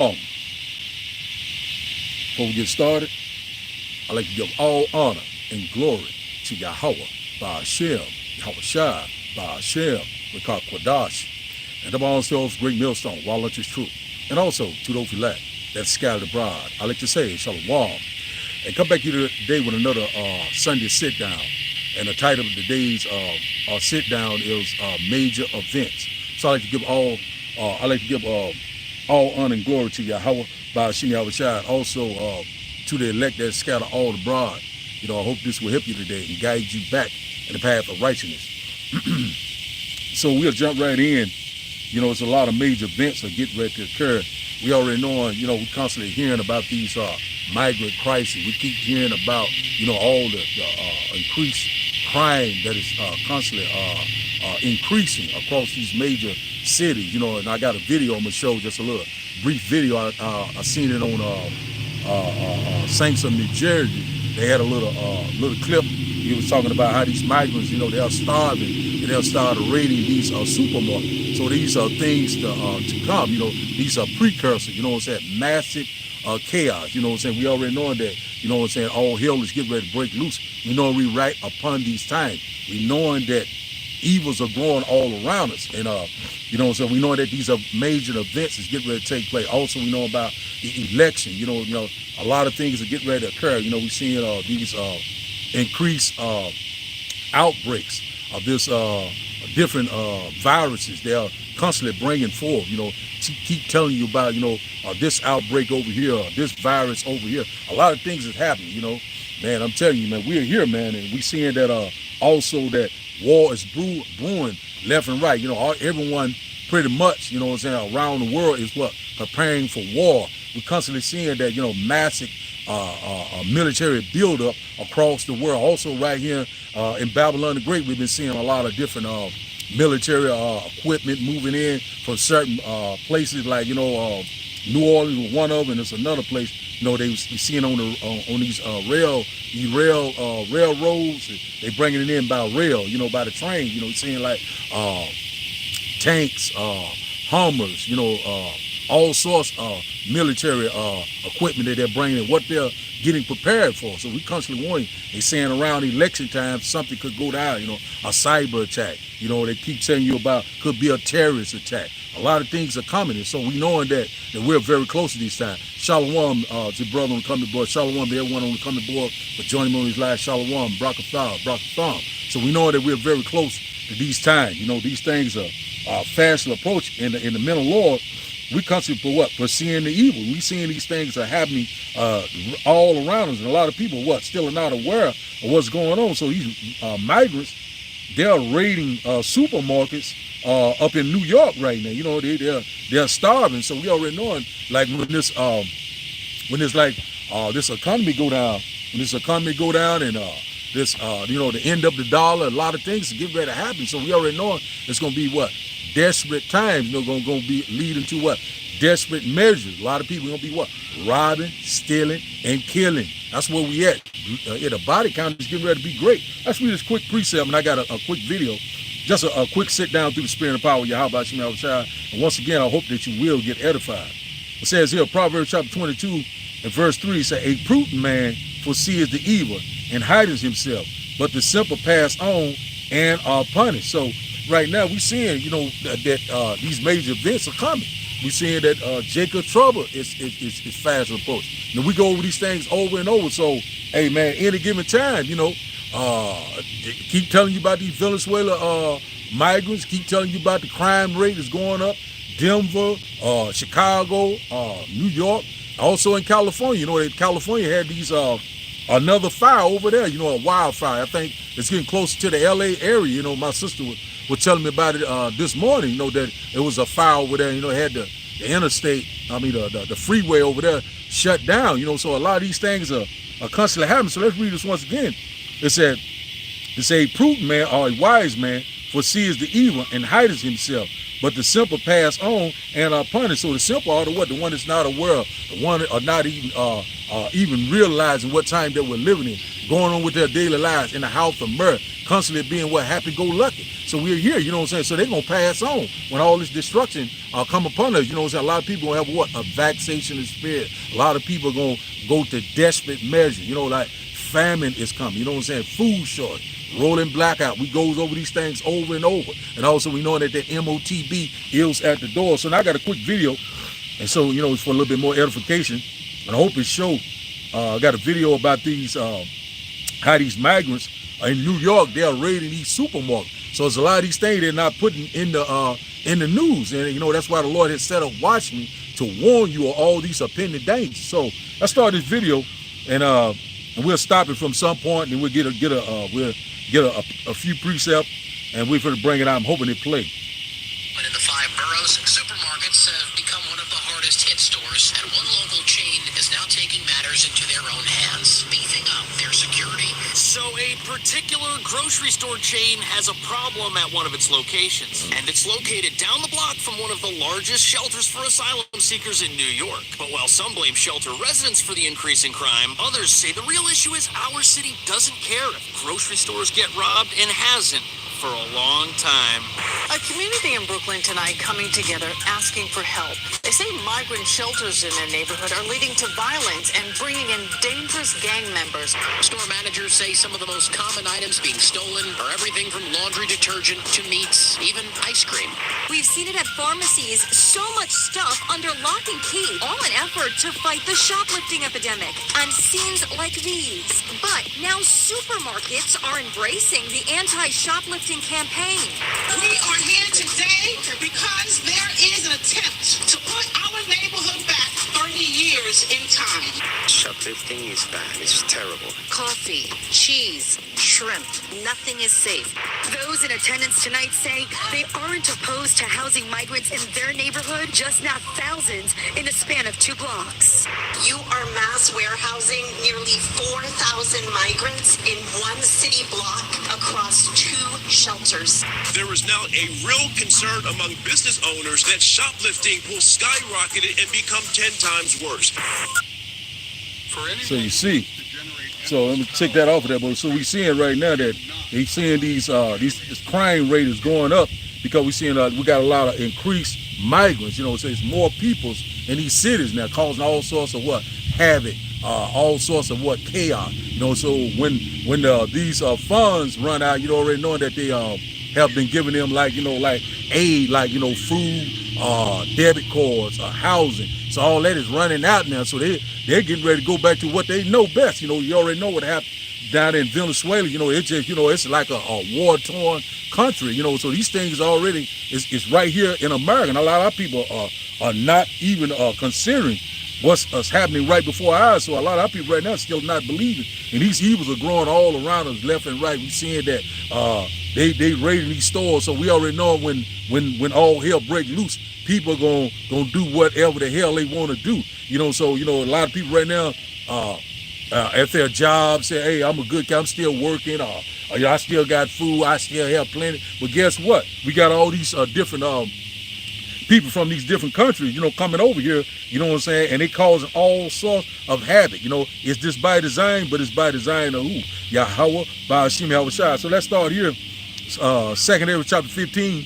Before we get started, I'd like to give all honor and glory to Yahawah, bahasham, yahawashi, bahasham, Kwadash, and the ourselves great millstone, while it is true. And also to those elect that scattered abroad. I like to say Shalawam. And come back here today with another Sunday sit down. And the title of today's sit down is major events. So I like to give all honor and glory to Yahawah, bahasham, yahawashi. Also to the elect that scatter all abroad. I hope this will help you today and guide you back in the path of righteousness. So we'll jump right in. It's a lot of major events that get ready to occur. We already know, we constantly hearing about these migrant crises. We keep hearing about, all the increased crime that is constantly increasing across these major cities. And I got a video I'm gonna show, just a little brief video. I seen it on Saints of New Jersey. They had a little clip. He was talking about how these migrants, they are starving, and they'll start raiding these supermarkets. So these are things to come. These are precursors. Massive chaos. We already know that. All hell is getting ready to break loose. We know we right upon these times. We knowing that evils are growing all around us, and we know that these are major events is getting ready to take place. Also, we know about the election. A lot of things are getting ready to occur. We're seeing these increased outbreaks of this different viruses. They are constantly bringing forth. Keep telling you about this outbreak over here, this virus over here. A lot of things is happening. Man, I'm telling you, man, we're here, man, and we seeing that also that war is brewing left and right. Everyone pretty much, around the world is preparing for war. We're constantly seeing that, massive military buildup across the world. Also right here in Babylon the Great, we've been seeing a lot of different military equipment moving in from certain places, like, New Orleans was one of them, and there's another place, they was seeing on these railroads. They bringing it in by rail, by the train, seeing like tanks, Hummers, all sorts of military equipment that they're bringing in, what they're getting prepared for. So we constantly warning. They saying around election time something could go down, a cyber attack. They keep telling you about could be a terrorist attack. A lot of things are coming, and so we knowing that we're very close to these times. Shalawam to brother on the coming board. Shalawam to everyone on the coming board for joining me on these live. Shalawam, barka. So we know that we're very close to these times. These things are fastly approaching in the mental Lord. We constantly for what? For seeing the evil. We seeing these things are happening all around us, and a lot of people still are not aware of what's going on. So these migrants, they're raiding supermarkets up in New York right now. They're starving. So we already knowing, like when this economy go down, and this the end of the dollar, a lot of things are getting ready to happen. So we already know it's going to be desperate times. Going to be leading to desperate measures. A lot of people going to be robbing, stealing, and killing. That's where we at. The body count is getting ready to be great. Let's read this quick precept, and I got a quick video. Just a quick sit down through the spirit and power of Yahweh. And once again, I hope that you will get edified. It says here, Proverbs chapter 22 and verse 3, it says, a prudent man foresees the evil and hides himself, but the simple pass on and are punished. So right now we're seeing, that these major events are coming. We're seeing that Jacob's trouble is fast approaching. We go over these things over and over. So, hey man, any given time, keep telling you about these Venezuela migrants, keep telling you about the crime rate is going up. Denver, Chicago, New York, also in California. California had these another fire over there, a wildfire. I think it's getting closer to the LA area. My sister was telling me about it this morning, that it was a fire over there, had the interstate, the freeway over there shut down, so a lot of these things are constantly happening. So let's read this once again. It said, a prudent man or a wise man foresees the evil and hides himself, but the simple pass on and are punished. So the simple are the one that's not aware, the one are not even realizing what time that we're living in, going on with their daily lives in the house of mirth, constantly being happy-go-lucky. So we're here, you know what I'm saying? So they're going to pass on when all this destruction come upon us. You know what I'm saying? A lot of people going to have what? A vexation of spirit. A lot of people are going to go to desperate measures. You know, like famine is coming. You know what I'm saying? Food shortage, rolling blackout. We goes over these things over and over. And also we know that the MOTB is at the door. So now I got a quick video. And so, you know, it's for a little bit more edification. And I hope it show. I got a video about these, how these migrants in New York, they are raiding these supermarkets. So there's a lot of these things they're not putting in the news. And, you know, that's why the Lord has set up watchmen to warn you of all these impending dangers. So let's start this video, and we'll stop it from some point, and we'll get a few precepts, and we're going to bring it out. I'm hoping it play. But in the 5 boroughs, supermarkets have become one of the hardest hit stores, and one local chain is now taking matters into their own hands, beefing up their security. So a particular grocery store chain has a problem at one of its locations, and it's located down the block from one of the largest shelters for asylum seekers in New York. But while some blame shelter residents for the increase in crime, others say the real issue is our city doesn't care if grocery stores get robbed, and hasn't for a long time. A community in Brooklyn tonight coming together asking for help. They say migrant shelters in their neighborhood are leading to violence and bringing in dangerous gang members. Store managers say some of the most common items being stolen are everything from laundry detergent to meats, even ice cream. We've seen it at pharmacies, so much stuff under lock and key, all an effort to fight the shoplifting epidemic, and scenes like these. But now supermarkets are embracing the anti-shoplifting campaign. We are here today because there is an attempt to put our neighborhood back 30 years in time. Shoplifting is bad. It's terrible. Coffee, cheese, shrimp, nothing is safe. Those in attendance tonight say they aren't opposed to housing migrants in their neighborhood, just not thousands in the span of 2 blocks. You are mass warehousing nearly 4,000 migrants in one city block across 2 shelters. There is now a real concern among business owners that shoplifting will skyrocket and become 10 times worse. So you see, so let me take that off of that. But so we seeing right now that they seeing these crime rate is going up because we seeing we got a lot of increased migrants. You know, so it's more peoples in these cities now, causing all sorts of what havoc, all sorts of what chaos. You know, so when these funds run out, you already know that they have been giving them like aid, like food, debit cards, housing. So all that is running out now. So they're getting ready to go back to what they know best. You know, you already know what happened down in Venezuela. You know, it's just, it's like a war-torn country. You know, so these things already is right here in America. And a lot of people are not even considering what's happening right before our eyes. So a lot of our people right now still not believing. And these evils are growing all around us, left and right. We seeing that they raiding these stores. So we already know when all hell break loose, people are gonna do whatever the hell they want to do. You know, so a lot of people right now at their job say, hey, I'm a good guy, I'm still working, I still got food, I still have plenty. But guess what? We got all these different people from these different countries, coming over here, you know what I'm saying? And they causing all sorts of havoc. It's just by design, but it's by design of who? Yahawah, bahasham, yahawashi. So let's start here. 2nd Ezra chapter 15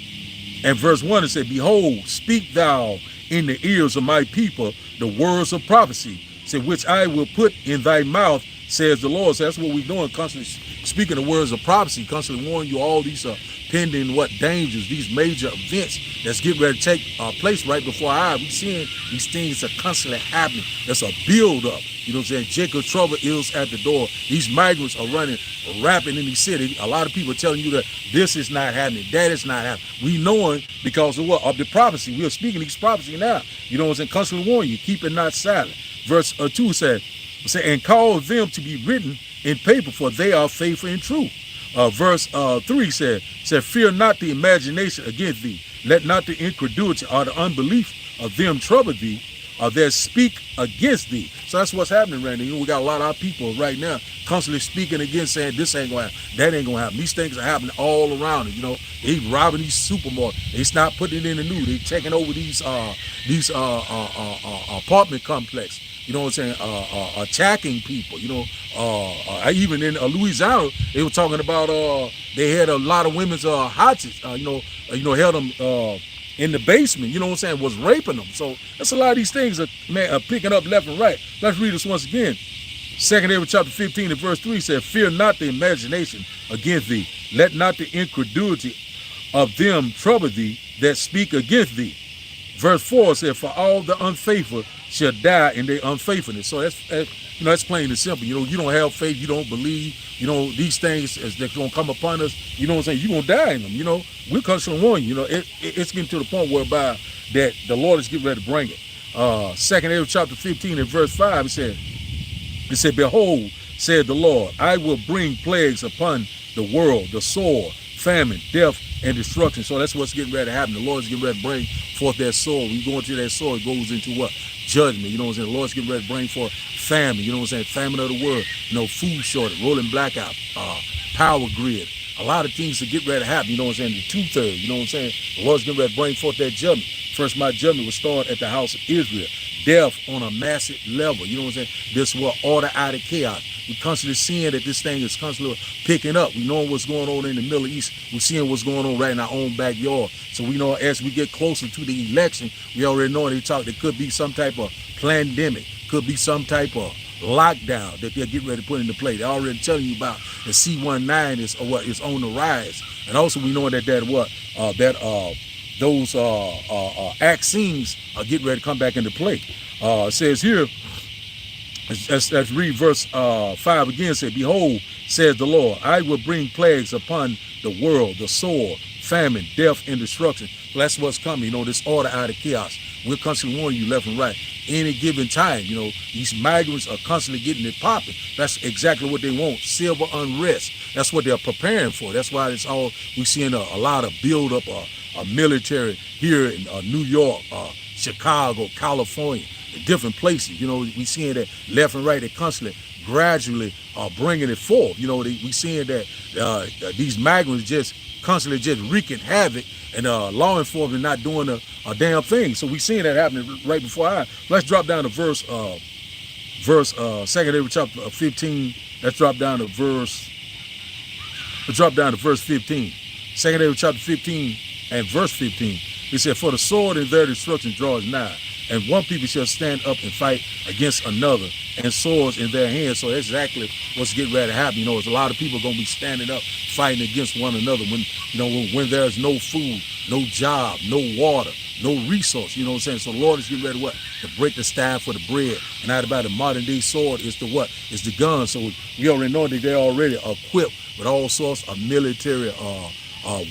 and verse 1, it said, behold, speak thou in the ears of my people the words of prophecy, said, which I will put in thy mouth, says the Lord. So that's what we're doing, constantly speaking the words of prophecy, constantly warning you all these pending dangers, these major events that's getting ready to take place right before our eyes. We're seeing these things are constantly happening. There's a build-up. You know what I'm saying? Jacob's trouble is at the door. These migrants are running rapid in the city. A lot of people are telling you that this is not happening, that is not happening. We knowing because of what? Of the prophecy. We are speaking these prophecy now. You know what I'm saying? Constantly warning you, keep it not silent. Verse 2 said, and call them to be written in paper, for they are faithful and true. Verse 3 said, fear not the imagination against thee. Let not the incredulity or the unbelief of them trouble thee, or that speak against thee. So that's what's happening right now. We got a lot of our people right now constantly speaking against, saying this ain't going to happen, that ain't going to happen. These things are happening all around it. They robbing these supermarkets. They not putting it in the news. They taking over these apartment complex. you know what I'm saying, attacking people, you know. Even in Louisiana, they were talking about they had a lot of women's hostages, held them in the basement, you know what I'm saying, was raping them. So that's a lot of these things are picking up left and right. Let's read this once again. 2 Amos chapter 15 and verse 3 says, fear not the imagination against thee. Let not the incredulity of them trouble thee that speak against thee. Verse 4 says, for all the unfaithful shall die in their unfaithfulness. So that's plain and simple. You know, you don't have faith, you don't believe, you know, these things as they're going to come upon us, you know what I'm saying, you're going to die in them, you know. We're constantly warning you, you know, it's getting to the point whereby that the Lord is getting ready to bring it. 2 Amos chapter 15 and verse 5, it said, behold, said the Lord, I will bring plagues upon the world, the sword, famine, death, and destruction. So that's what's getting ready to happen. The Lord's getting ready to bring forth that sword. When you go into that sword, it goes into what? Judgment. You know what I'm saying? The Lord's getting ready to bring forth famine. You know what I'm saying? Famine of the world. You know, food shortage, rolling blackout, power grid. A lot of things to get ready to happen. You know what I'm saying? The 2/3. You know what I'm saying? The Lord's getting ready to bring forth that judgment. First, my judgment will start at the house of Israel. Death on a massive level. You know what I'm saying? This will order out of chaos. We're constantly seeing that this thing is constantly picking up. We know what's going on in the Middle East. We're seeing what's going on right in our own backyard. So we know as we get closer to the election, we already know there could be some type of pandemic, could be some type of lockdown that they're getting ready to put into play. They're already telling you about the C-19 is on the rise. And also we know that those vaccines are getting ready to come back into play. It says here, let's read verse 5 again. Say, behold, says the Lord, I will bring plagues upon the world, the sword, famine, death, and destruction. So that's what's coming, you know, this order out of chaos. We're constantly warning you left and right. Any given time, you know, these migrants are constantly getting it popping. That's exactly what they want, civil unrest. That's what they're preparing for. That's why we're seeing a lot of build up military here in New York, Chicago, California, different places. You know, we seeing that left and right, they constantly, gradually bringing it forth. You know, we seeing that these migrants just constantly just wreaking havoc, and law enforcement not doing a damn thing. So we seeing that happening right before our eyes. Let's drop down to verse 2 chapter 15. Let's drop down to verse 15. 2 chapter 15 and verse 15. He said, for the sword in their destruction draws nigh, and one people shall stand up and fight against another, and swords in their hands. So that's exactly what's getting ready to happen. You know, there's a lot of people going to be standing up, fighting against one another when there's no food, no job, no water, no resource. You know what I'm saying? So the Lord is getting ready to break the staff for the bread. And out about the modern day sword is the what? Is the gun. So we already know that they're already equipped with all sorts of military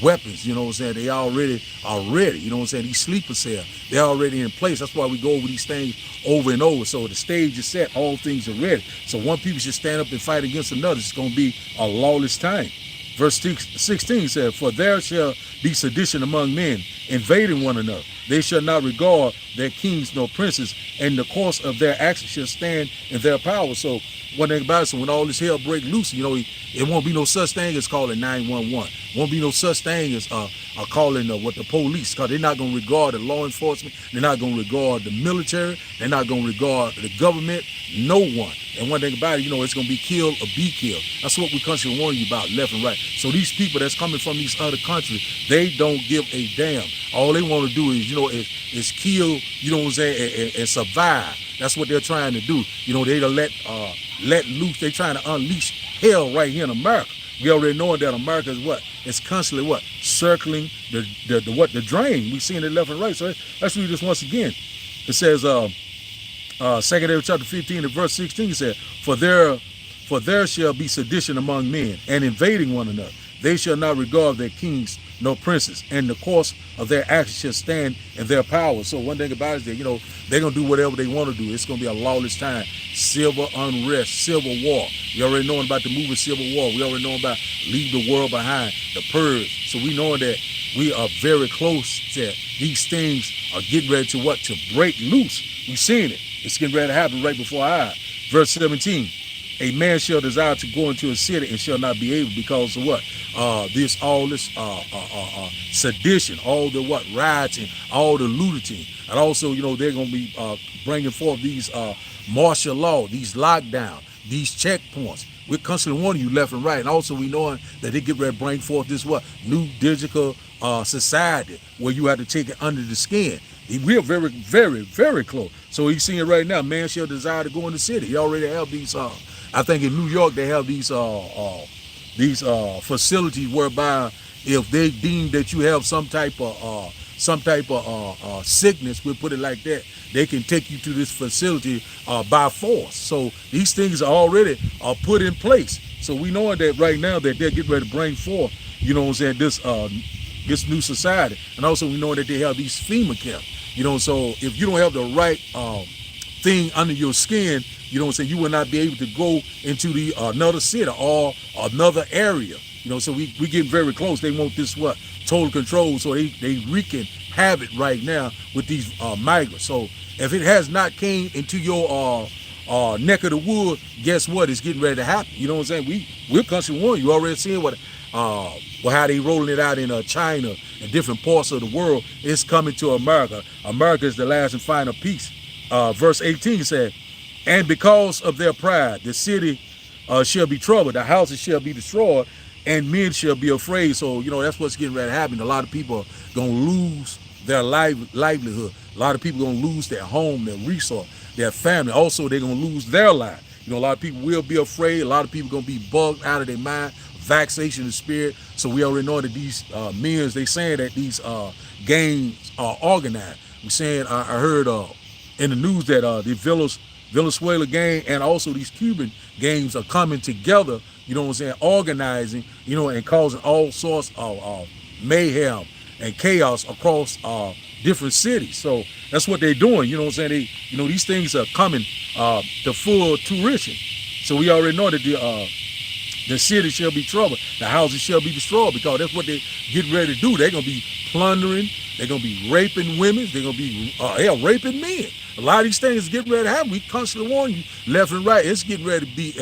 weapons, you know what I'm saying? They already are ready, you know what I'm saying? These sleeper cells, they're already in place. That's why we go over these things over and over. So the stage is set, all things are ready. So one people should stand up and fight against another. It's going to be a lawless time. Verse 16 says, for there shall be sedition among men, invading one another. They shall not regard their kings nor princes, and the course of their actions shall stand in their power. So one thing about it, so when all this hell break loose, you know, it won't be no such thing as calling 911. Won't be no such thing as calling the police, because they're not going to regard the law enforcement. They're not going to regard the military. They're not going to regard the government. No one. And one thing about it, you know, it's going to be kill or be killed. That's what we constantly warn you about, left and right. So these people that's coming from these other countries, they don't give a damn. All they want to do is, you know, is kill, you know what I'm saying, and survive. That's what they're trying to do. You know, they let loose. They're trying to unleash hell right here in America. We already know that America is what? It's constantly what? Circling the drain. We seeing it left and right. So let's read this once again. It says, 2 chapter 15 and verse 16 says, for there shall be sedition among men, and invading one another. They shall not regard their kings nor princes, and the course of their actions shall stand in their power. So one thing about it is that, you know, they're going to do whatever they want to do. It's going to be a lawless time. Civil unrest, civil war. We already know about the movie Civil War. We already know about Leave the World Behind, the Purge. So we know that we are very close to these things are getting ready to what? To break loose. We've seen it. It's getting ready to happen right before our eyes. Verse 17. a man shall desire to go into a city and shall not be able because of what? This sedition, all the what? Rioting, all the looting. And also, they're going to be bringing forth these martial law, these lockdown, these checkpoints. We're constantly warning you left and right. And also we knowing that they get ready to bring forth this what? New digital society where you have to take it under the skin. We're very, very, very close. So he's seeing right now, man shall desire to go in the city. He already have these, I think in New York, they have these facilities whereby if they deem that you have some type of sickness, we'll put it like that, they can take you to this facility by force. So these things are already put in place. So we know that right now that they're getting ready to bring forth, this new society. And also we know that they have these FEMA camps. So if you don't have the right thing under your skin, you will not be able to go into the another city or another area. So we getting very close. They want this what? Total control. So they wreaking havoc right now with these migrants. So if it has not came into your neck of the wood, guess what? It's getting ready to happen. You know what I'm saying? We're constantly warning you. Already seeing how they rolling it out in China and different parts of the world. It's coming to America. America is the last and final piece. Verse 18 said, and because of their pride, the city shall be troubled, the houses shall be destroyed, and men shall be afraid. So, that's what's getting ready to happen. A lot of people are going to lose their livelihood. A lot of people are going to lose their home, their resource, their family. Also, they're going to lose their life. A lot of people will be afraid. A lot of people are going to be bugged out of their mind, vexation of spirit. So we already know that these men, they saying that these gangs are organized. We're saying, I heard in the news that the Venezuela gang and also these Cuban gangs are coming together, organizing, and causing all sorts of mayhem and chaos across different cities. So that's what they're doing, these things are coming to full fruition. So we already know that the city shall be troubled, the houses shall be destroyed, because that's what they get ready to do. They're going to be plundering, they're going to be raping women, they're going to be raping men. A lot of these things getting ready to happen. We constantly warn you left and right. It's getting ready to be,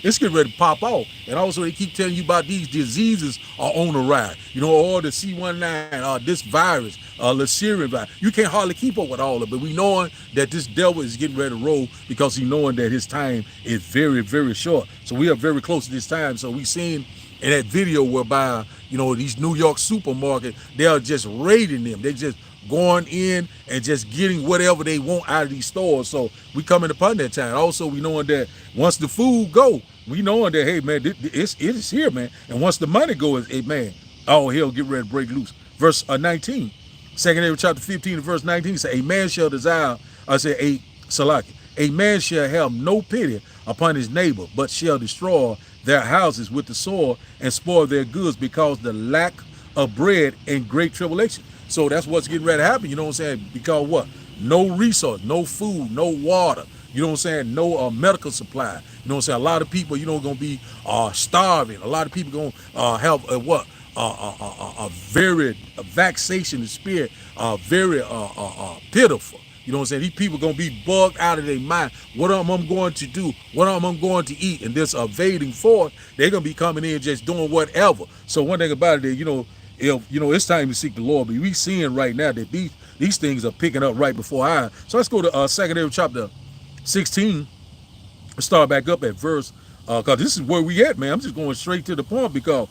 it's getting ready to pop off. And also they keep telling you about these diseases are on the rise. All the C19, this virus, the Syrian virus. You can't hardly keep up with all of it. But we knowing that this devil is getting ready to roll because he knowing that his time is very, very short. So we are very close to this time. So we seen in that video whereby, these New York supermarkets, they are just raiding them. They just going in and just getting whatever they want out of these stores. So we coming upon that time. Also, we knowing that once the food go, we knowing that, hey, man, it is here, man. And once the money goes, hey, man, all hell get ready to break loose. Verse 19, 2 chapter 15, verse 19 say, a man shall desire, a man shall have no pity upon his neighbor, but shall destroy their houses with the sword and spoil their goods because the lack of bread and great tribulation. So that's what's getting ready to happen, because what? No resource, no food, no water, no medical supply. A lot of people, going to be starving. A lot of people going to have a very vexation of spirit, very pitiful. These people going to be bugged out of their mind. What am I going to do? What am I going to eat? And this evading force, they're going to be coming in just doing whatever. So one thing about it, if it's time to seek the Lord, but we seeing right now that these things are picking up right before our eyes. So let's go to 2 chapter 16. Let's start back up at verse, because this is where we at, man. I'm just going straight to the point because,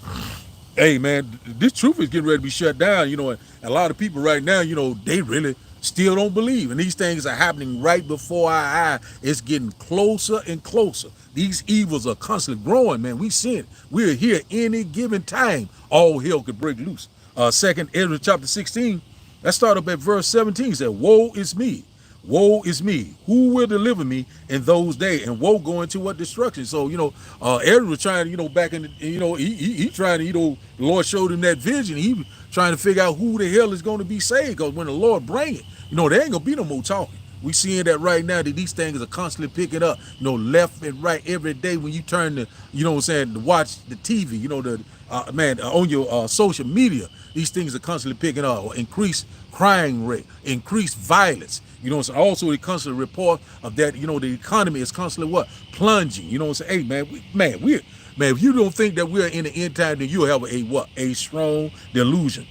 hey, man, this truth is getting ready to be shut down, and a lot of people right now, they really still don't believe. And these things are happening right before our eyes. It's getting closer and closer. These evils are constantly growing, man. We see it. We're here any given time. All hell could break loose. 2 Ezra chapter 16. Let's start up at verse 17. It said, woe is me. Woe is me. Who will deliver me in those days? And woe going to what destruction? So, Ezra was trying, back in the, he trying to, the Lord showed him that vision. He was trying to figure out who the hell is going to be saved. Because when the Lord bring it, there ain't going to be no more talking. We seeing that right now, that these things are constantly picking up, left and right every day when you turn to, to watch the TV, on your social media, these things are constantly picking up. Increased crime rate, increased violence, You know what I'm saying? Also, it constantly report of that, you know, the economy is constantly what? Plunging. You know what I'm saying? Hey, man, if you don't think that we're in the end time, then you'll have a what? A strong delusion.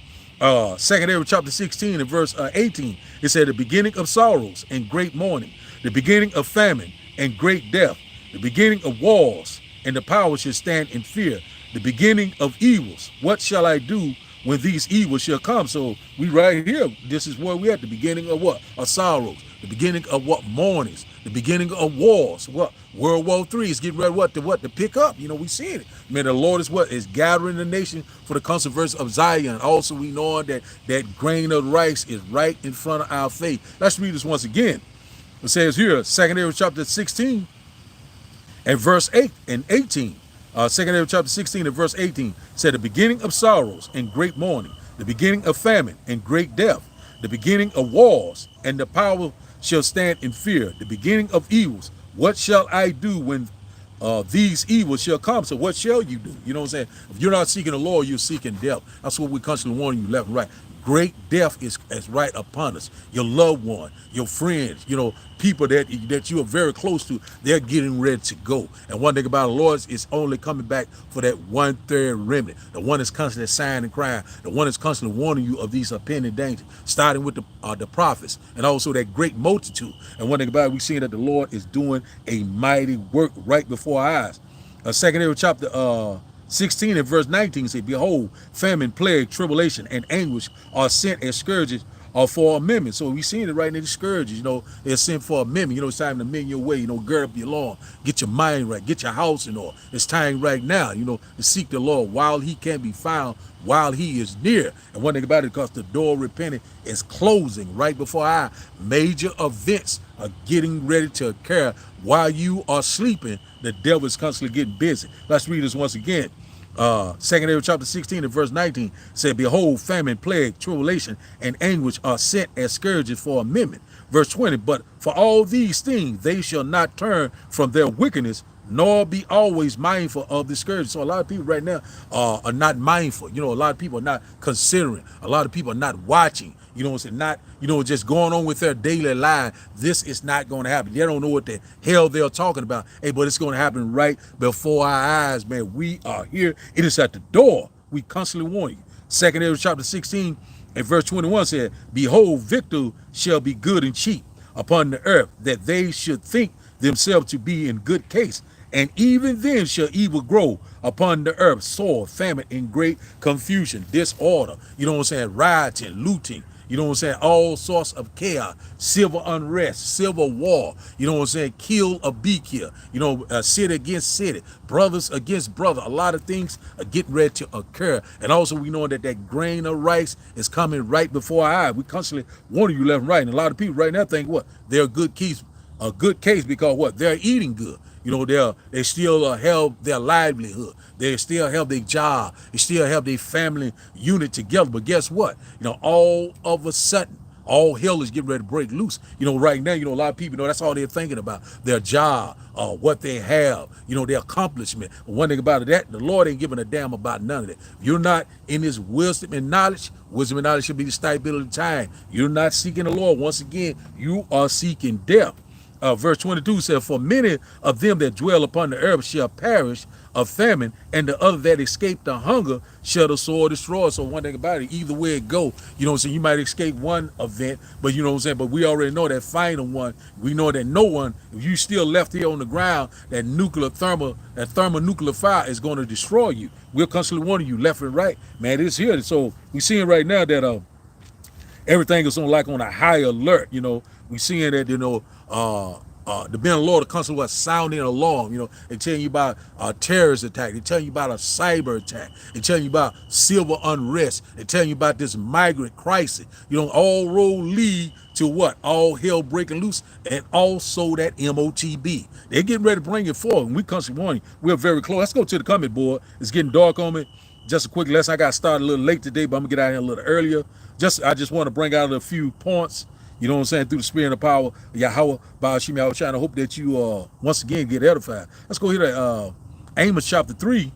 Second Ezra chapter 16 and verse 18, it said, the beginning of sorrows and great mourning, the beginning of famine and great death, the beginning of wars, and the power shall stand in fear, the beginning of evils. What shall I do when these evils shall come? So we right here, this is where we at, the beginning of what? Of sorrows, the beginning of what? Mournings, the beginning of wars. What? World War III is getting ready to pick up. You know, we see it. Man, the Lord is what? Is gathering the nation for the controversy of Zion. Also, we know that that grain of rice is right in front of our face. Let's read this once again. It says here, 2 Ezra chapter 16 and verse 8 and 18. 2 Ezra chapter 16 and verse 18 said, the beginning of sorrows and great mourning, the beginning of famine and great death, the beginning of wars, and the power shall stand in fear, the beginning of evils. What shall I do when these evils shall come? So what shall you do? You know what I'm saying? If you're not seeking the Lord, you're seeking death. That's what we constantly warning you left and right. Great death is right upon us. Your loved one, your friends, you know, people that you are very close to, they're getting ready to go. And one thing about the Lord is only coming back for that 1/3 remnant, the one that's constantly sighing and crying, the one that's constantly warning you of these impending dangers, starting with the prophets and also that great multitude. And one thing about it, we see that the Lord is doing a mighty work right before our eyes. 2 Ezra chapter 16 and verse 19 say, behold, famine, plague, tribulation, and anguish are sent as scourges or for amendment. So we seen it right in the scourges, you know, they're sent for amendment. You know, it's time to mend your way, you know, gird up your lawn, get your mind right, get your house in order. It's time right now, you know, to seek the Lord while he can be found, while he is near. And one thing about it, because the door of repentance is closing right before our major events are getting ready to occur while you are sleeping. The devil is constantly getting busy. Let's read this once again. 2 Ezra chapter 16 and verse 19 said, behold, famine, plague, tribulation, and anguish are sent as scourges for amendment. Verse 20, but for all these things they shall not turn from their wickedness, nor be always mindful of the scourge. So a lot of people right now are not mindful. You know, a lot of people are not considering. A lot of people are not watching. You know what I'm saying? Not, you know, just going on with their daily life. This is not going to happen. They don't know what the hell they're talking about. Hey, but it's going to happen right before our eyes, man. We are here. It is at the door. We constantly warn you. 2 Ezra chapter 16 and verse 21 said, behold, victor shall be good and cheap upon the earth, that they should think themselves to be in good case. And even then shall evil grow upon the earth, sword, famine, and great confusion, disorder. You know what I'm saying? Rioting, looting. You know what I'm saying? All sorts of chaos, civil unrest, civil war. You know what I'm saying? Kill or be killed. You know, city against city, brothers against brother. A lot of things are getting ready to occur. And also we know that that grain of rice is coming right before our eyes. We constantly warning you left and right. And a lot of people right now think what? They're a good case because what? They're eating good. You know, they still have their livelihood. They still have their job. They still have their family unit together. But guess what? You know, all of a sudden, all hell is getting ready to break loose. You know, right now, you know, a lot of people, you know, that's all they're thinking about. Their job, what they have, you know, their accomplishment. But one thing about it, that the Lord ain't giving a damn about none of that. If you're not in his wisdom and knowledge should be the stability of time. You're not seeking the Lord. Once again, you are seeking death. Verse 22 said, for many of them that dwell upon the earth shall perish of famine, and the other that escape the hunger shall the sword destroy. So one thing about it, either way it go, you know what I'm saying, you might escape one event, but you know what I'm saying, but we already know that final one. We know that no one, if you still left here on the ground, that thermonuclear fire is going to destroy you. We're constantly warning you left and right, man. It's here. So we seeing right now that everything is on a high alert. You know, we seeing that, you know, the men of the Lord are constantly sounding an alarm. You know, they telling you about a terrorist attack. They telling you about a cyber attack. They telling you about civil unrest. They telling you about this migrant crisis. You know, all road lead to what? All hell breaking loose, and also that MOTB. They're getting ready to bring it forward, and we constantly warning you. We're very close. Let's go to the comment board. It's getting dark on me. Just a quick lesson. I got started a little late today, but I'm gonna get out here a little earlier. I just want to bring out a few points. You know what I'm saying? Through the spirit and the power of yahawah, bahasham, yahawashi. I hope that you once again get edified. Let's go here to Amos chapter 3.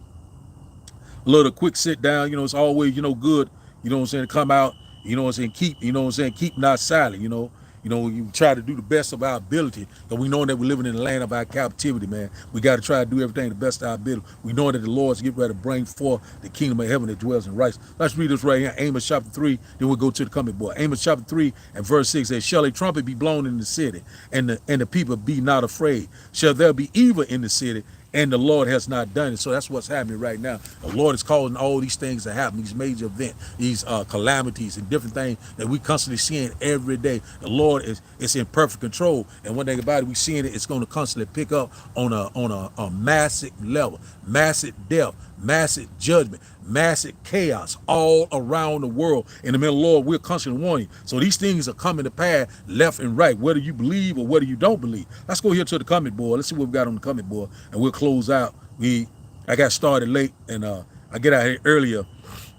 A little quick sit down. You know, it's always, you know, good. You know what I'm saying? To come out. You know what I'm saying? Keep. You know what I'm saying? Keep not silent. You know. You know, we try to do the best of our ability, and we know that we're living in the land of our captivity, man. We got to try to do everything the best of our ability. We know that the Lord's getting ready to bring forth the kingdom of heaven that dwells in righteousness. Let's read this right here, Amos chapter 3, then we'll go to the coming boy. Amos chapter 3 and verse 6 says, shall a trumpet be blown in the city, and the people be not afraid? Shall there be evil in the city, and the Lord has not done it? So that's what's happening right now. The Lord is causing all these things to happen, these major events, these calamities and different things that we constantly seeing every day. The Lord is in perfect control, and one thing about it, we seeing it, it's going to constantly pick up on a massive level, massive death, massive judgment, massive chaos all around the world. In the middle of the Lord, we're constantly warning. So these things are coming to pass left and right, whether you believe or whether you don't believe. Let's go here to the comment board. Let's see what we got on the comment board, and we'll close out. I got started late, and I get out here earlier.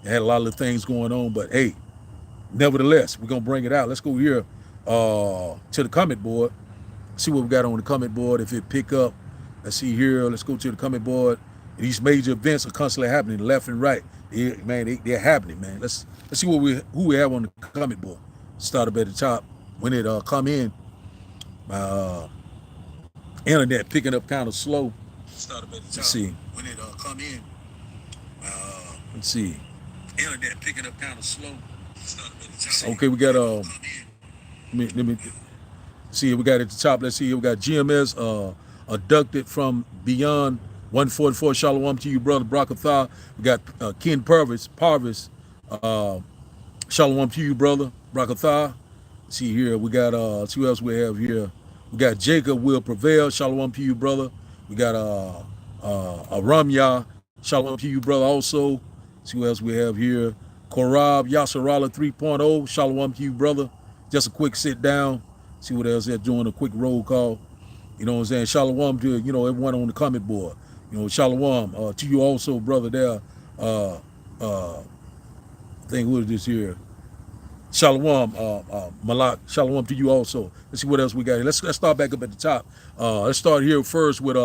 I had a lot of things going on, but hey, nevertheless, we're gonna bring it out. Let's go here to the comment board. See what we got on the comment board. If it pick up, let's see here. Let's go to the comment board. These major events are constantly happening left and right. They're happening, man. Let's see who we have on the comment board. Start up at the top. When it come in, my internet picking up kind of slow. Start up at the top. Let's see. When it come in, let's see. Internet picking up kind of slow. Start up at the top. Okay, we got let me see. We got at the top. Let's see. We got GMS abducted from beyond 144. Shalawam to you, brother. Barka. We got Ken Parvis. Shalawam to you, brother. Barka. See here. We got see who else we have here. We got Jacob will prevail. Shalawam to you, brother. We got Ramya. Shalawam to you, brother. Also, see who else we have here. Korab Yasarala 3.0. Shalawam to you, brother. Just a quick sit down. See what else they're doing. A quick roll call. You know what I'm saying? Shalawam to everyone on the comment board. Shalawam to you also, brother. There, I think what is this here? Shalawam, Malak. Shalawam to you also. Let's see what else we got here. Let's start back up at the top. Let's start here first with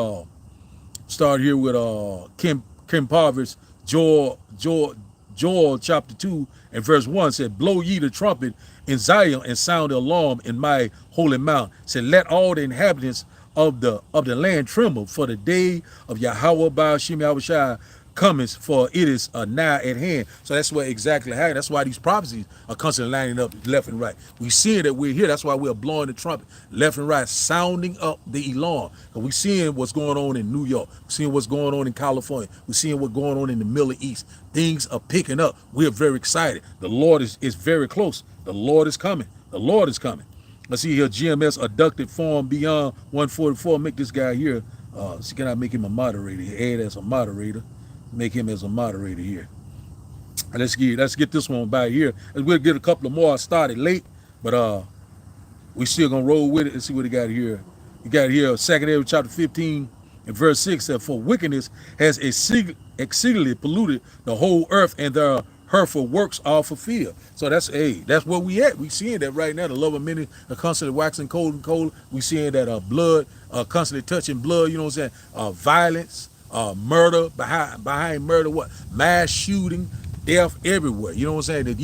Kim Parvis, Joel chapter 2 and verse 1 said, blow ye the trumpet in Zion and sound the alarm in my holy mount. Said, let all the inhabitants of the land tremble, for the day of yahawah bahasham yahawashi cometh, for it is nigh at hand. So that's what exactly happened. That's why these prophecies are constantly lining up left and right. We see that we're here. That's why we're blowing the trumpet left and right, sounding up the alarm. Because we're seeing what's going on in New York. We're seeing what's going on in California. We're seeing what's going on in the Middle East. Things are picking up. We're very excited. The Lord is very close. The Lord is coming. The Lord is coming. Let's see here. GMS abducted form beyond 144. Make this guy here. See, can I make him a moderator? Add as a moderator. Make him as a moderator here. Let's get this one by here. And we'll get a couple of more. I started late, but we still gonna roll with it and see what he got here. You got here 2 Amos chapter 15 and verse 6 said, for wickedness has exceedingly polluted the whole earth, and their hurtful works are fulfilled. So that's where we at. We seeing that right now. The love of many are constantly waxing cold and cold. We seeing that blood constantly touching blood. You know what I'm saying? Violence. Murder, behind murder, what? Mass shooting, death everywhere. You know what I'm saying? That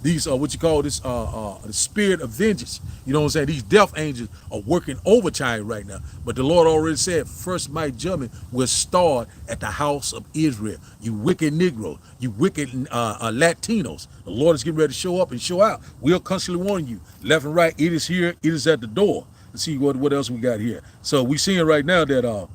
these what you call this the spirit of vengeance. You know what I'm saying? These death angels are working overtime right now. But the Lord already said first my judgment will start at the house of Israel. You wicked Negroes, you wicked Latinos. The Lord is getting ready to show up and show out. We're constantly warning you, left and right. It is here, it is at the door. Let's see what else we got here. So we seeing right now that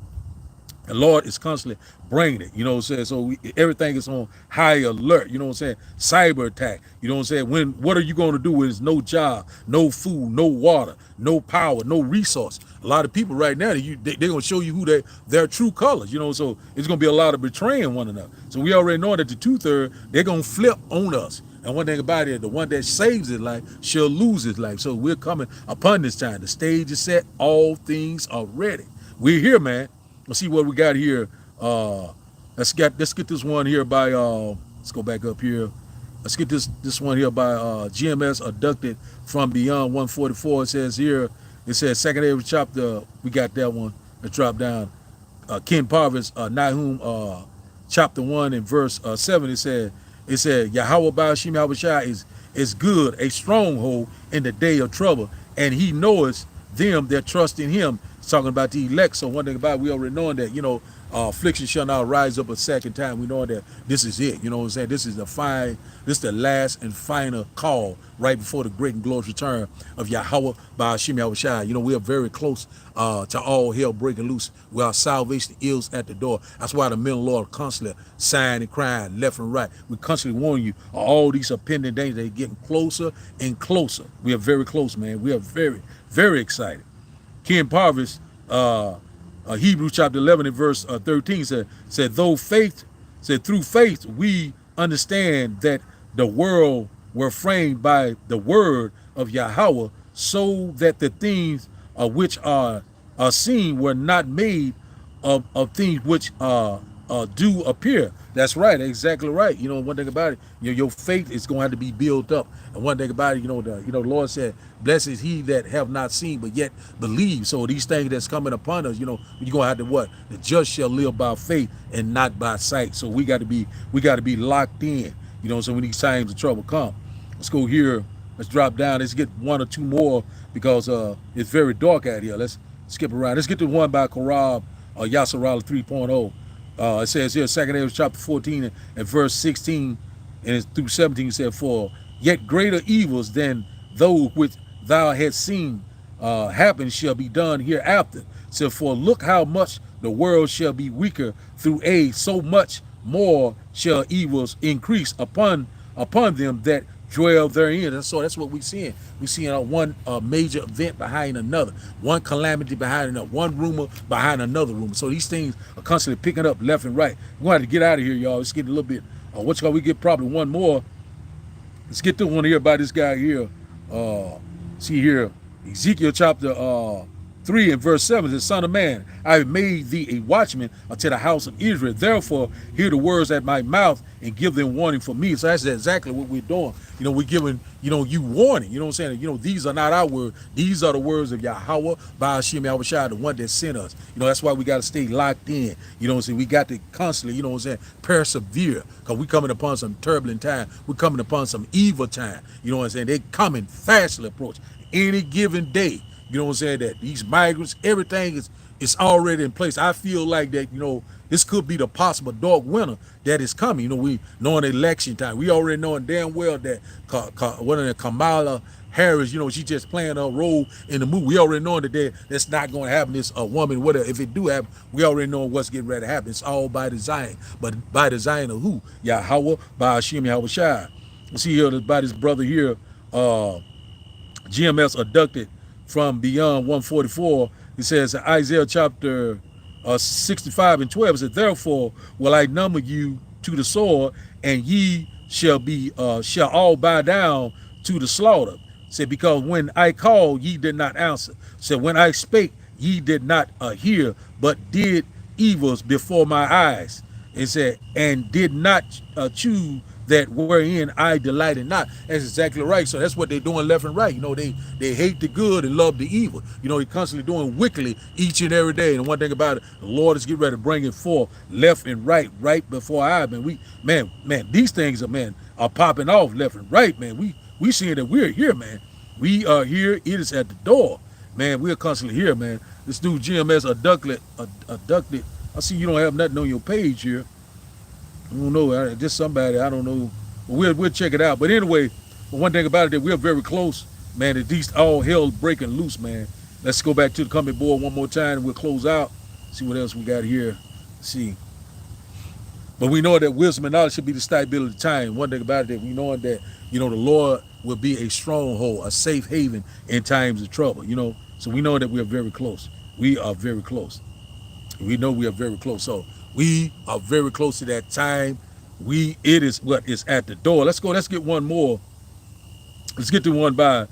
the Lord is constantly bringing it, you know what I'm saying? So everything is on high alert, you know what I'm saying? Cyber attack, you know what I'm saying? What are you going to do when there's no job, no food, no water, no power, no resource? A lot of people right now, they're going to show you who their true colors, you know, so it's going to be a lot of betraying one another. So we already know that the 2/3, they're going to flip on us. And one thing about it, the one that saves his life shall lose his life. So we're coming upon this time. The stage is set, all things are ready. We're here, man. Let's see what we got here. Let's get this one here by let's go back up here. Let's get this one here by GMS abducted from beyond 144. It says here, it says 2 Amos chapter, we got that one. Let's drop down. Ken Parvis, Nahum chapter 1 and verse 7, it said yahawah bahasham yahawashi is good, a stronghold in the day of trouble, and he knoweth them that trust in him. It's talking about the elect. So one thing about it, we already knowing that, affliction shall not rise up a second time. We know that this is it. You know what I'm saying? This is the last and final call right before the great and glorious return of Yahawah bahasham yahawashi. We are very close to all hell breaking loose, where our salvation is at the door. That's why the men of the Lord are constantly sighing and crying left and right. We constantly warn you of all these impending dangers. They're getting closer and closer. We are very close, man. We are very, very excited. Ken Parvis, Hebrews chapter 11 and verse 13 said, through faith we understand that the world were framed by the word of Yahawah, so that the things which are seen were not made of things which do appear. That's right, exactly right. One thing about it, your faith is going to have to be built up. And one thing about it, the Lord said, blessed is he that have not seen but yet believe. So these things that's coming upon us, you're gonna have to what? The just shall live by faith and not by sight. So we got to be locked in. So when these times of trouble come, let's go here. Let's drop down. Let's get one or two more because it's very dark out here. Let's skip around. Let's get to one by Korab Yasserala 3.0. It says here, 2 Amos chapter 14 and verse 16 and through 17, it said, for yet greater evils than those which thou hast seen happen shall be done hereafter. So for look how much the world shall be weaker through age, so much more shall evils increase upon them that dwell therein. So that's what we're seeing. We're seeing one major event behind another, one calamity behind another, one rumor behind another rumor. So these things are constantly picking up left and right. We're going to have to get out of here, y'all. Let's get a little bit, we get probably one more. Let's get to one here by this guy here. See here, Ezekiel chapter 3 and verse 7 says, son of man, I have made thee a watchman unto the house of Israel. Therefore, hear the words at my mouth and give them warning for me. So that's exactly what we're doing. We're giving, you warning. You know what I'm saying? These are not our words. These are the words of Yahawah bahasham yahawashi, the one that sent us. That's why we got to stay locked in. We got to constantly, persevere, because we're coming upon some turbulent time. We're coming upon some evil time. They're coming fastly approach any given day. That these migrants, everything is already in place. I feel like that, this could be the possible dark winter that is coming. We knowing election time. We already knowing damn well that Kamala Harris, she just playing a role in the movie. We already know that that's not going to happen. This woman, whatever. If it do happen, we already know what's getting ready to happen. It's all by design. But by design of who? Yahawah bahasham yahawashi. See here by this brother here, GMS abducted from beyond 144. It says Isaiah chapter 65 and 12. It says, therefore will I number you to the sword, and ye shall all bow down to the slaughter. It said, because when I called, ye did not answer. It said, when I spake, ye did not hear, but did evils before my eyes. It said, and did not choose that wherein I delighted not. That's exactly right. So that's what they're doing left and right. They hate the good and love the evil. They're constantly doing wickedly each and every day. And one thing about it, the Lord is getting ready to bring it forth left and right before our eyes. Man, these things are popping off left and right, man. We seeing that we're here, man. We are here. It is at the door, man. We're constantly here, man. This dude GMS abducted. I see you don't have nothing on your page here. I don't know, just somebody, I don't know. We'll check it out. But anyway, one thing about it, that we're very close, man, that these all hell breaking loose, man. Let's go back to the comment board one more time and we'll close out. See what else we got here. Let's see. But we know that wisdom and knowledge should be the stability of the time. One thing about it, that we know that, the Lord will be a stronghold, a safe haven in times of trouble, So we know that we are very close. We are very close. We know we are very close. So we are very close to that time. It is what is at the door. Let's get one more. Let's get to one by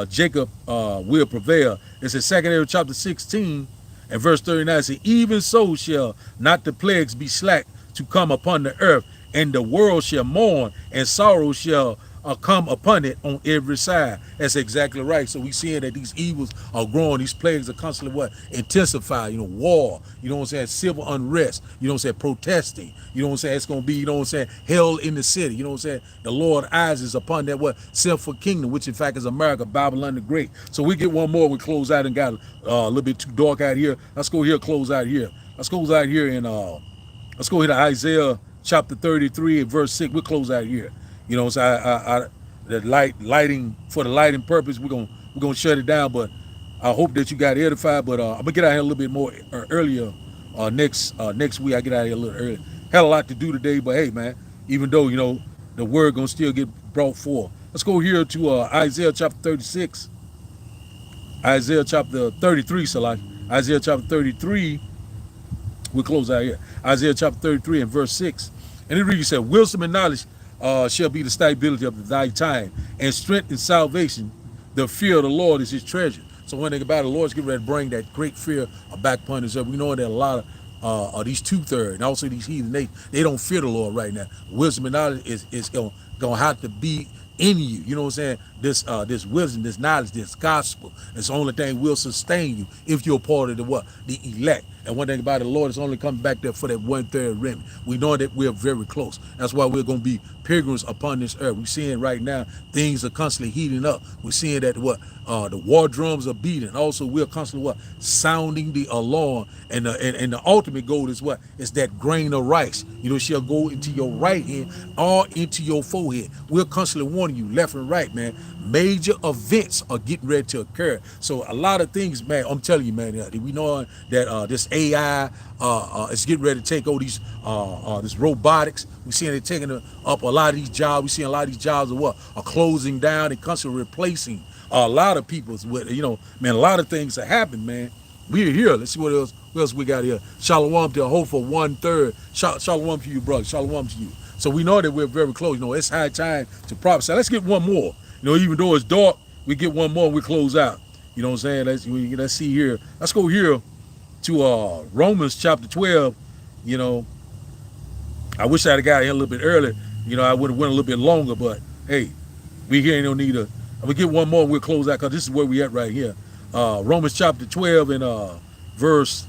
Jacob will prevail. It's in 2 Amos chapter 16 and verse 39. It says, even so shall not the plagues be slack to come upon the earth, and the world shall mourn, and sorrow shall come upon it on every side. That's exactly right. So we seeing that these evils are growing. These plagues are constantly what? Intensify. War. You know what I'm saying? Civil unrest. You know what I'm saying? Protesting. You know what I'm saying? It's going to be, you know what I'm saying? Hell in the city. You know what I'm saying? The Lord eyes is upon that what? Sinful kingdom, which in fact is America, Babylon the Great. So we get one more. We close out and got a little bit too dark out here. Let's go here, close out here. Let's close out here and let's go here to Isaiah chapter 33 and verse 6. We'll close out here. You know, so the lighting for the lighting purpose, we're gonna shut it down. But I hope that you got edified. But I'm gonna get out here a little bit more earlier next week. I get out here a little early. Had a lot to do today, but hey, man, even though the word gonna still get brought forth. Let's go here to Isaiah chapter 36. Isaiah chapter 33, Isaiah chapter 33. We'll close out here. Isaiah chapter 33 and verse 6. And it reads, said, wisdom and knowledge shall be the stability of thy time, and strength and salvation, the fear of the Lord is his treasure. So one thing about it, the Lord's getting ready to bring that great fear back upon himself. We know that a lot of these two-thirds and also these heathen nations, they don't fear the Lord right now. Wisdom and knowledge is going to have to be in you. You know what I'm saying? This wisdom, this knowledge, this gospel, it's the only thing will sustain you if you're part of the what? The elect. And one thing about it, the Lord is only coming back there for that 1/3 remnant. We know that we're very close. That's why we're going to be pilgrims upon this earth. We're seeing right now things are constantly heating up. We're seeing that the war drums are beating. Also, we're constantly sounding the alarm. And the ultimate goal is what? It's that grain of rice. Shall go into your right hand or into your forehead. We're constantly warning you left and right, man. Major events are getting ready to occur. So a lot of things, man, I'm telling you, man, we know that this AI is getting ready to take over this robotics. We're seeing it taking up a lot of these jobs. We're seeing a lot of these jobs are closing down and constantly replacing a lot of people's with, man, a lot of things are happening, man. We're here. Let's see what else we got here. Shalawam to a hope for 1/3. Shalawam to you, brother. Shalawam to you. So we know that we're very close. It's high time to prophesy. Let's get one more. Even though it's dark, we get one more and we close out. You know what I'm saying? Let's see here. Let's go here to Romans chapter 12. I wish I'd have got here a little bit earlier. I would have went a little bit longer, but hey, we here ain't no need of. We get one more and we'll close out because this is where we at right here. Romans chapter 12 and verse.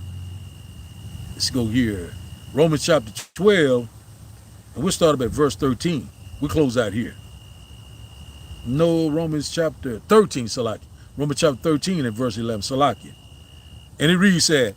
Let's go here. Romans chapter 12, and we'll start up at verse 13. We'll close out here. No, Romans chapter 13, Salaki. Romans chapter 13 and verse 11, Salaki. And it reads, said,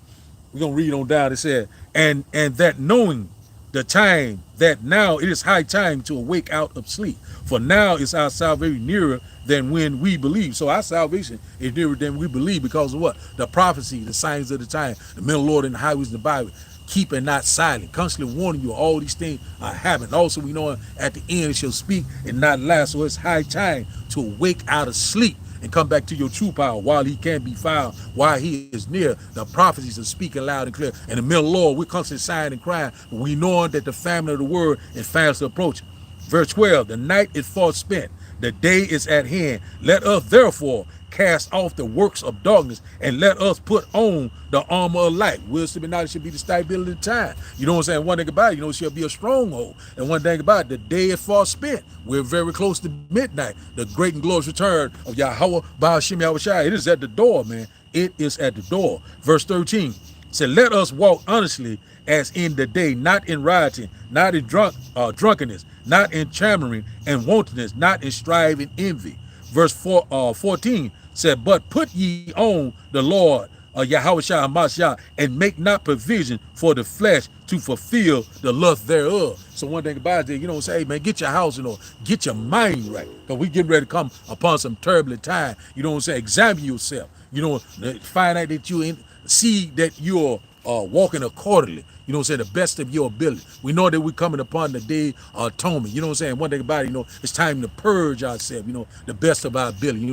we're going to read on down, it said, and that knowing the time, that now it is high time to awake out of sleep. For now is our salvation nearer than when we believe. So our salvation is nearer than we believe because of what? The prophecy, the signs of the time, the men of the Lord in the highways of the Bible. Keep and not silent, constantly warning you all these things are happening. Also, we know at the end it shall speak and not lie. So it's high time to wake out of sleep and come back to your true power while he can be found, while he is near. The prophecies are speaking loud and clear. And the men of the Lord, we're constantly sighing and crying, but we know that the famine of the word is fast approaching. Verse 12, the night is far spent, the day is at hand. Let us therefore cast off the works of darkness and let us put on the armor of light. Wisdom and knowledge should be the stability of time. You know what I'm saying? One thing about it, it shall be a stronghold. And one thing about it, the day is far spent. We're very close to midnight. The great and glorious return of yahawah, bahasham, yahawashi. It is at the door, man. It is at the door. Verse 13 said, let us walk honestly as in the day, not in rioting, not in drunkenness, not in clamoring and wantonness, not in striving envy. Verse 14 said, but put ye on the Lord, yahawashi Mashiach, and make not provision for the flesh to fulfill the lust thereof. So one thing about it, say, hey, man, get your house in order, get your mind right, because we getting ready to come upon some terrible time. Examine yourself. Find out that see that you're walking accordingly. The best of your ability. We know that we're coming upon the day of atonement. One thing about it, it's time to purge ourselves, the best of our ability.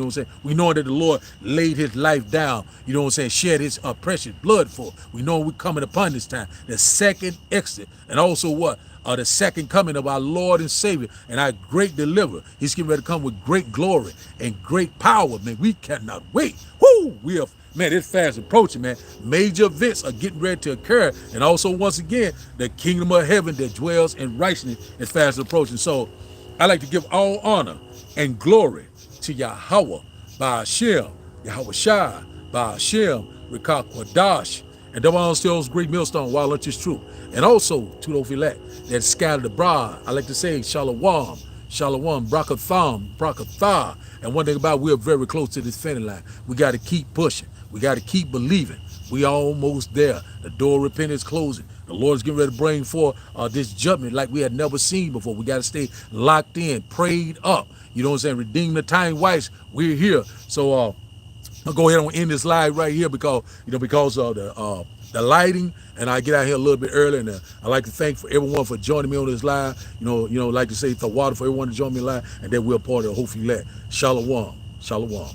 We know that the Lord laid his life down, shed his precious blood for. We know we're coming upon this time. The second exit. And also what? The second coming of our Lord and Savior and our great deliverer. He's getting ready to come with great glory and great power, man. We cannot wait. Woo! Man, it's fast approaching, man. Major events are getting ready to occur. And also, once again, the kingdom of heaven that dwells in righteousness is fast approaching. So I like to give all honor and glory to Yahawah, bahasham, yahawashi, bahasham, Rikakwadash, and double on those great millstone while lunch is true. And also to those elect that scattered abroad. I like to say Shalawam, Shalawam, Brakatha. And one thing about we're very close to this finish line. We got to keep pushing. We got to keep believing. We almost there. The door of repentance closing. The Lord's getting ready to bring forth this judgment like we had never seen before. We got to stay locked in, prayed up. You know what I'm saying? Redeem the time wise. We're here. So I'll go ahead and end this live right here because because of the lighting, and I get out here a little bit early, and I like to thank for everyone for joining me on this live. Like to say the water for everyone to join me live, and then we're part of the Hopefully Let. Shalawam, Shalawam.